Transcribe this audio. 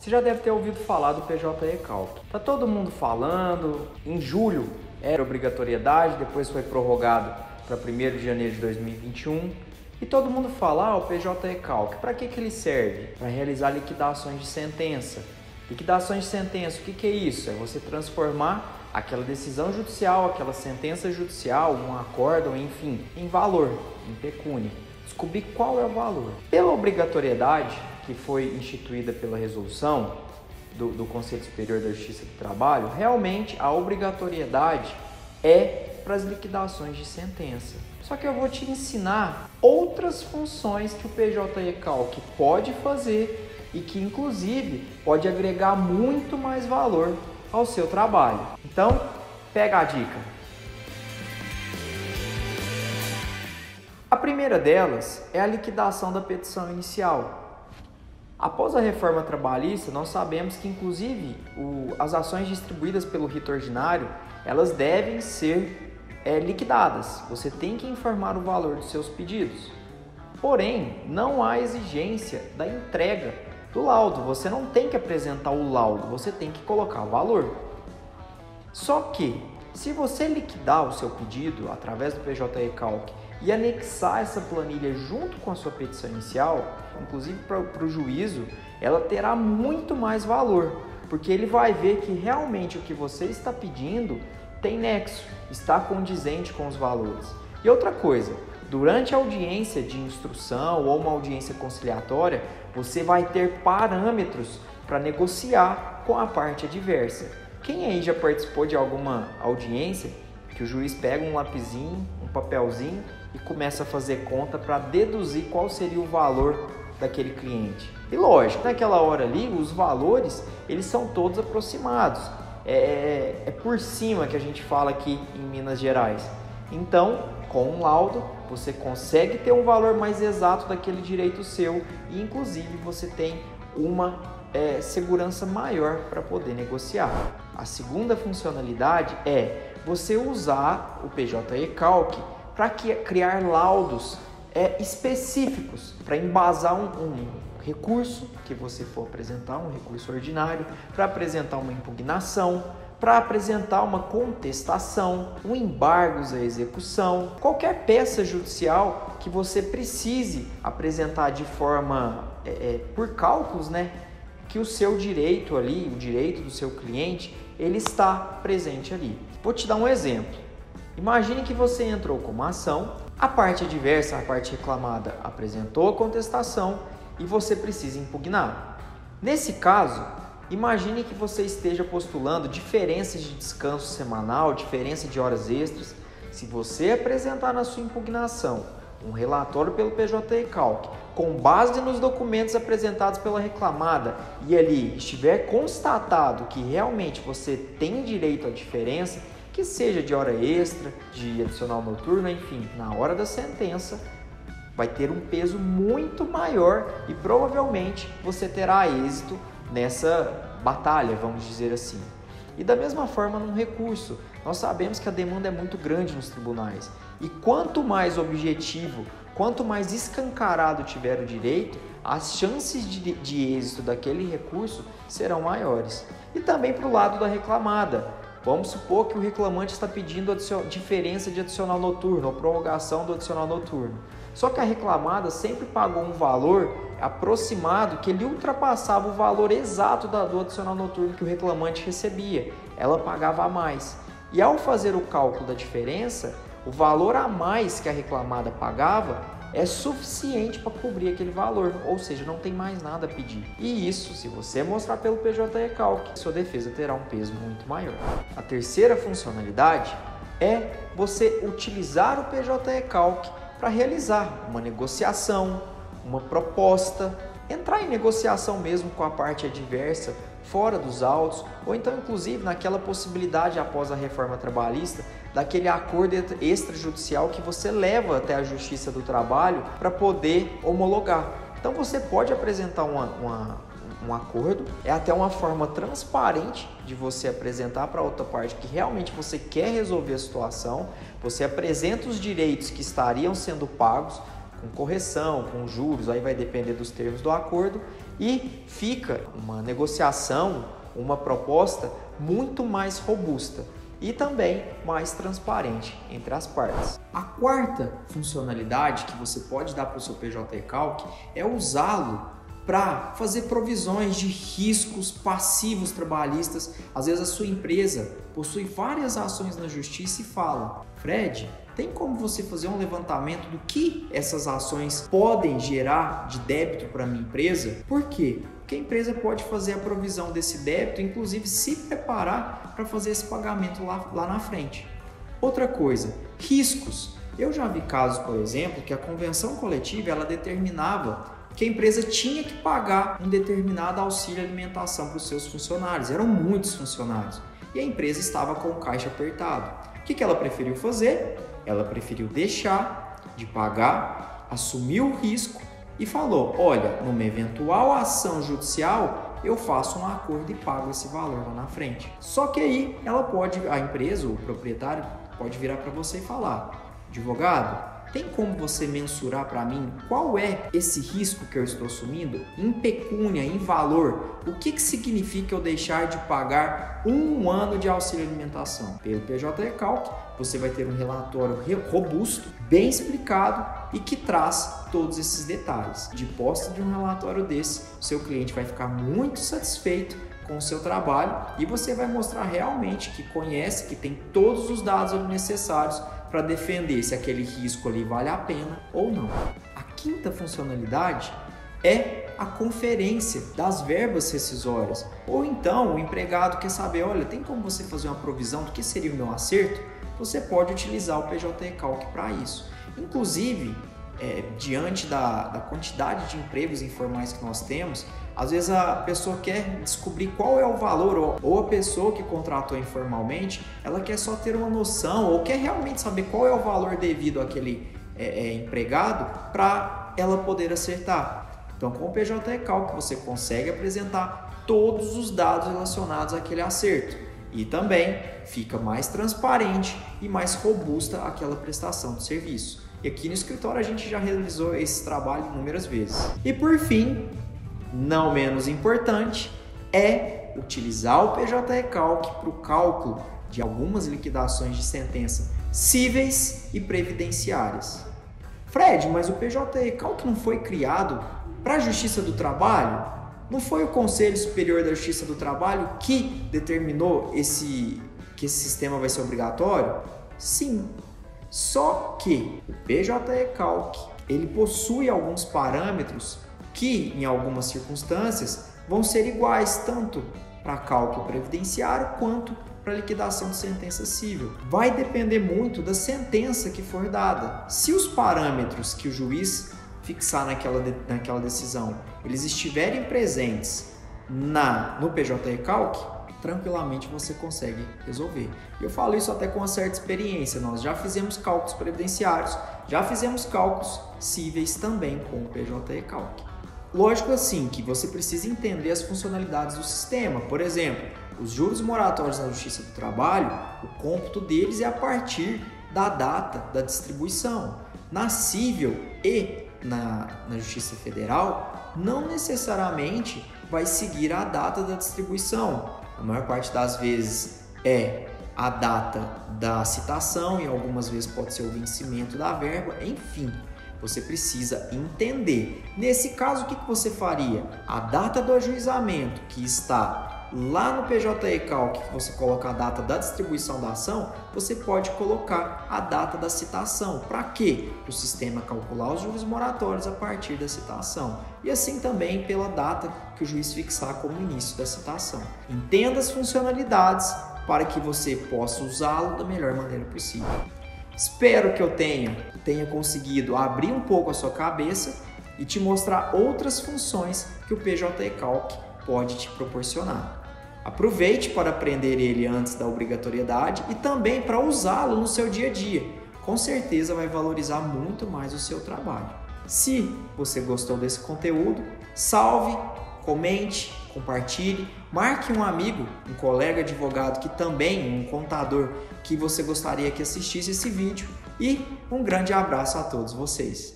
Você já deve ter ouvido falar do PJ-Recalque. Tá todo mundo falando. Em julho era obrigatoriedade, depois foi prorrogado para 1º de janeiro de 2021. E todo mundo fala, o PJ-Recalque, para que ele serve? Para realizar liquidações de sentença. Liquidações de sentença, o que é isso? É você transformar aquela decisão judicial, aquela sentença judicial, um acórdão, enfim, em valor, em pecúnia. Descobrir qual é o valor. Pela obrigatoriedade que foi instituída pela resolução do Conselho Superior da Justiça do Trabalho, realmente a obrigatoriedade é para as liquidações de sentença. Só que eu vou te ensinar outras funções que o PJ-Recalque pode fazer e que, inclusive, pode agregar muito mais valor ao seu trabalho. Então, pega a dica. A primeira delas é a liquidação da petição inicial. Após a reforma trabalhista, nós sabemos que, inclusive, as ações distribuídas pelo rito ordinário, elas devem ser liquidadas. Você tem que informar o valor dos seus pedidos. Porém, não há exigência da entrega do laudo. Você não tem que apresentar o laudo, você tem que colocar o valor. Só que, se você liquidar o seu pedido através do PJ-Recalque e anexar essa planilha junto com a sua petição inicial, inclusive para o juízo, ela terá muito mais valor, porque ele vai ver que realmente o que você está pedindo tem nexo, está condizente com os valores. E outra coisa, durante a audiência de instrução ou uma audiência conciliatória, você vai ter parâmetros para negociar com a parte adversa. Quem aí já participou de alguma audiência que o juiz pega um lapisinho, um papelzinho e começa a fazer conta para deduzir qual seria o valor daquele cliente? E lógico, naquela hora ali, os valores, eles são todos aproximados. É por cima que a gente fala aqui em Minas Gerais. Então, com um laudo, você consegue ter um valor mais exato daquele direito seu e, inclusive, você tem uma segurança maior para poder negociar. A segunda funcionalidade é você usar o PJ-Recalque para criar laudos específicos para embasar um recurso que você for apresentar, um recurso ordinário, para apresentar uma impugnação, para apresentar uma contestação, um embargo à execução, qualquer peça judicial que você precise apresentar de forma, por cálculos, que o seu direito ali, o direito do seu cliente, ele está presente ali. Vou te dar um exemplo. Imagine que você entrou com uma ação, a parte adversa, a parte reclamada apresentou a contestação e você precisa impugnar. Nesse caso, imagine que você esteja postulando diferenças de descanso semanal, diferença de horas extras. Se você apresentar na sua impugnação um relatório pelo PJ-Recalque com base nos documentos apresentados pela reclamada e ali estiver constatado que realmente você tem direito à diferença, que seja de hora extra, de adicional noturno, enfim, na hora da sentença, vai ter um peso muito maior e provavelmente você terá êxito nessa batalha, vamos dizer assim. E da mesma forma num recurso, nós sabemos que a demanda é muito grande nos tribunais e quanto mais objetivo, quanto mais escancarado tiver o direito, as chances de êxito daquele recurso serão maiores. E também para o lado da reclamada. Vamos supor que o reclamante está pedindo diferença de adicional noturno ou prorrogação do adicional noturno. Só que a reclamada sempre pagou um valor aproximado que ele ultrapassava o valor exato do adicional noturno que o reclamante recebia. Ela pagava a mais. E ao fazer o cálculo da diferença, o valor a mais que a reclamada pagava é suficiente para cobrir aquele valor, ou seja, não tem mais nada a pedir. E isso, se você mostrar pelo PJ-Recalque, sua defesa terá um peso muito maior. A terceira funcionalidade é você utilizar o PJ-Recalque para realizar uma negociação, uma proposta, entrar em negociação mesmo com a parte adversa, fora dos autos, ou então inclusive naquela possibilidade após a reforma trabalhista, daquele acordo extrajudicial que você leva até a Justiça do Trabalho para poder homologar. Então você pode apresentar um acordo, é até uma forma transparente de você apresentar para a outra parte que realmente você quer resolver a situação, você apresenta os direitos que estariam sendo pagos, com correção, com juros, aí vai depender dos termos do acordo, e fica uma negociação, uma proposta muito mais robusta e também mais transparente entre as partes. A quarta funcionalidade que você pode dar para o seu PJ Recalc é usá-lo para fazer provisões de riscos passivos trabalhistas. Às vezes a sua empresa possui várias ações na justiça e fala: Fred, tem como você fazer um levantamento do que essas ações podem gerar de débito para a minha empresa? Por quê? Porque a empresa pode fazer a provisão desse débito, inclusive se preparar para fazer esse pagamento lá na frente. Outra coisa, riscos. Eu já vi casos, por exemplo, que a convenção coletiva ela determinava que a empresa tinha que pagar um determinado auxílio alimentação para os seus funcionários. Eram muitos funcionários e a empresa estava com o caixa apertado. O que ela preferiu fazer? Ela preferiu deixar de pagar, assumiu o risco e falou: olha, numa eventual ação judicial, eu faço um acordo e pago esse valor lá na frente. Só que aí a empresa, o proprietário, pode virar para você e falar: advogado, tem como você mensurar para mim qual é esse risco que eu estou assumindo? Em pecúnia, em valor, o que significa eu deixar de pagar um ano de auxílio alimentação? Pelo PJ Recalc, você vai ter um relatório robusto, bem explicado e que traz todos esses detalhes. De posse de um relatório desse, seu cliente vai ficar muito satisfeito com o seu trabalho e você vai mostrar realmente que conhece, que tem todos os dados necessários para defender se aquele risco ali vale a pena ou não. A quinta funcionalidade é a conferência das verbas rescisórias. Ou então o empregado quer saber: olha, tem como você fazer uma provisão do que seria o meu acerto? Você pode utilizar o PJ Recalc para isso. Inclusive, diante da quantidade de empregos informais que nós temos, às vezes a pessoa quer descobrir qual é o valor, ou a pessoa que contratou informalmente, ela quer só ter uma noção, ou quer realmente saber qual é o valor devido àquele empregado para ela poder acertar. Então, com o PJ Recalc você consegue apresentar todos os dados relacionados àquele acerto e também fica mais transparente e mais robusta aquela prestação de serviço. E aqui no escritório a gente já realizou esse trabalho inúmeras vezes. E por fim, não menos importante, é utilizar o PJ Recalc para o cálculo de algumas liquidações de sentença cíveis e previdenciárias. Fred, mas o PJ Recalc não foi criado para a Justiça do Trabalho? Não foi o Conselho Superior da Justiça do Trabalho que determinou que esse sistema vai ser obrigatório? Sim. Só que o PJ Recalc ele possui alguns parâmetros que, em algumas circunstâncias, vão ser iguais tanto para cálculo previdenciário quanto para liquidação de sentença civil. Vai depender muito da sentença que for dada. Se os parâmetros que o juiz fixar naquela decisão, eles estiverem presentes no PJ Recalc, tranquilamente você consegue resolver. Eu falo isso até com uma certa experiência. Nós já fizemos cálculos previdenciários, já fizemos cálculos cíveis também com o PJ Recalc. Lógico assim que você precisa entender as funcionalidades do sistema. Por exemplo, os juros moratórios na Justiça do Trabalho, o cômputo deles é a partir da data da distribuição. Na cível e na Justiça Federal, não necessariamente vai seguir a data da distribuição. A maior parte das vezes é a data da citação e algumas vezes pode ser o vencimento da verba, enfim. Você precisa entender. Nesse caso, o que você faria? A data do ajuizamento, que está lá no PJ Recalc, que você coloca a data da distribuição da ação, você pode colocar a data da citação. Para quê? Para o sistema calcular os juros moratórios a partir da citação. E assim também pela data que o juiz fixar como início da citação. Entenda as funcionalidades para que você possa usá-lo da melhor maneira possível. Espero que eu tenha conseguido abrir um pouco a sua cabeça e te mostrar outras funções que o PJ Recalc pode te proporcionar. Aproveite para aprender ele antes da obrigatoriedade e também para usá-lo no seu dia a dia. Com certeza vai valorizar muito mais o seu trabalho. Se você gostou desse conteúdo, salve, comente, compartilhe, marque um amigo, um colega advogado que também, um contador que você gostaria que assistisse esse vídeo e um grande abraço a todos vocês.